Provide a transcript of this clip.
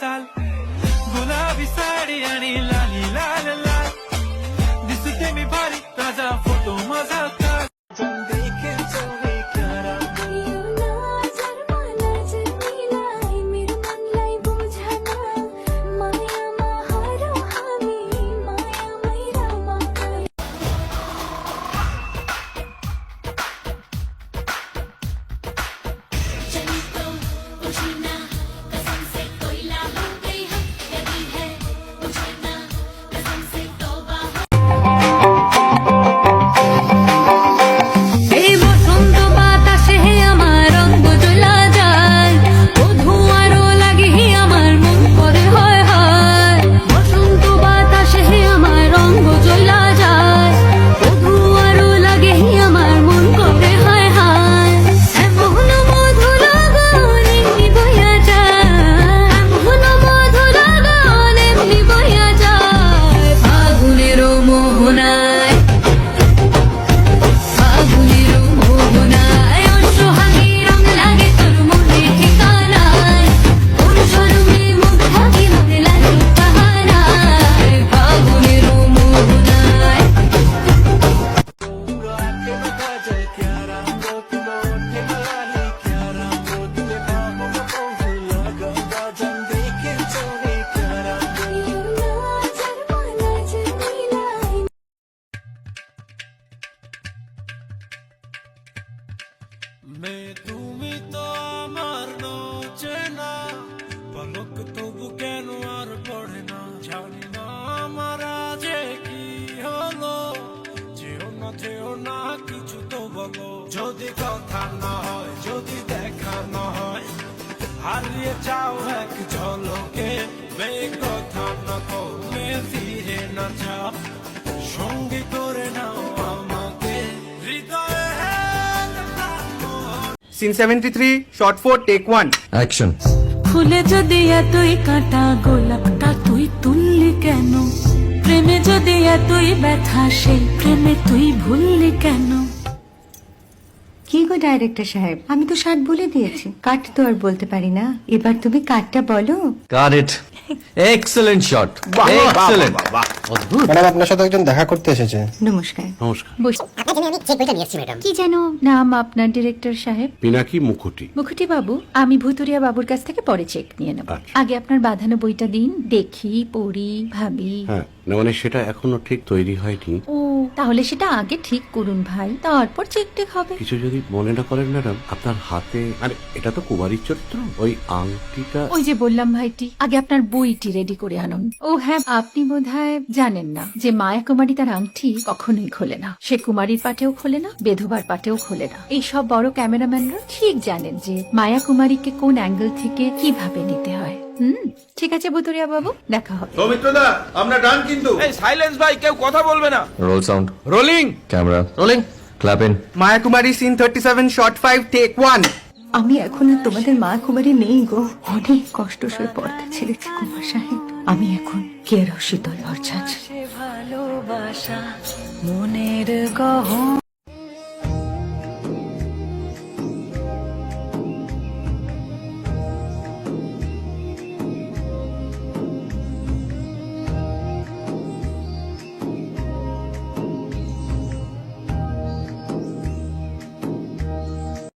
साल गुलाबी साडी आणि लाली लाल लाल दिसते मी भारी ताजा फोटो माझा काढ তুমি তো আমার চেনা পলক তবু কেন আর পড়ে না জানি না আমার আজে কি হলো যেও না কিছু তো বলো যদি কথা না হয় যদি দেখা না হয় হারিয়ে যাও এক ঝলকে কথা না কমে ফিরে না যাও সঙ্গে করে নাও আমাকে হৃদয়ে Scene 73, shot 4, take 1. Action. ফুলে যদি এতই কাঁটা গোলাপটা তুই তুললি কেন প্রেমে যদি এতই ব্যথা সেই প্রেমে তুই ভুললি কেন কি গো ডাইরেক্টর সাহেব, আমি তো 60 বলে দিয়েছি, কাট তো আর বলতে পারি না, এবার তুমি কাটটা বলো। Got it. Excellent shot. Excellent. Madam আপনার সাথে একজন দেখা করতে এসেছে। নমস্কার। ম্যাডাম কি যেন নাম আপনার ডিরেক্টর সাহেব? পিনাকি মুখোটি। মুখুটি বাবু, আমি ভুতুরিয়া বাবুর কাছ থেকে পরে চেক নিয়ে নেব। আগে আপনার বাঁধানো বইটা দিন, দেখি, পড়ি, ভাবি। হ্যাঁ, না মানে সেটা এখনো ঠিক তৈরি হয়নি। ও, তাহলে সেটা আগে ঠিক করুন ভাই, তারপর চেক টেক হবে। কিছু যদি মনে না করেন ম্যাডাম, আপনার হাতে, আরে এটা তো কুমারীর চরিত্র, ওই আংটিটা। ওই যে বললাম ভাইটি, আগে আপনার বইটি রেডি করে আনুন। ও হ্যাঁ, আপনি বোধহয় জানেন না যে মায়া কুমারী তার আংটি কখনোই খোলে না, সে কুমারীর পাটেও খোলে না, বেধবার পাটেও খোলে না। এই সব বড় ক্যামেরাম্যানরা ঠিক জানেন যে মায়া কুমারীকে কোন অ্যাঙ্গেল থেকে কিভাবে নিতে হয়। ঠিক আছে ভুতুরিয়া বাবু, দেখা হবে। সৌমিত্রদা, আমরা ডান কিন্তু। এই সাইলেন্স ভাই, কেউ কথা বলবে না। Roll sound. Rolling. Camera. Rolling. Clap in. Maya Kumari, scene 37, shot 5, take 1. আমি এখন আর তোমাদের মা কুমারী নেই গো, অনেক কষ্ট সয়ে পর্দা ছেড়েছি কুমার সাহেব। আমি এখন কেরো শীতল ভরছাছ। ভালোবাসা মনের গহন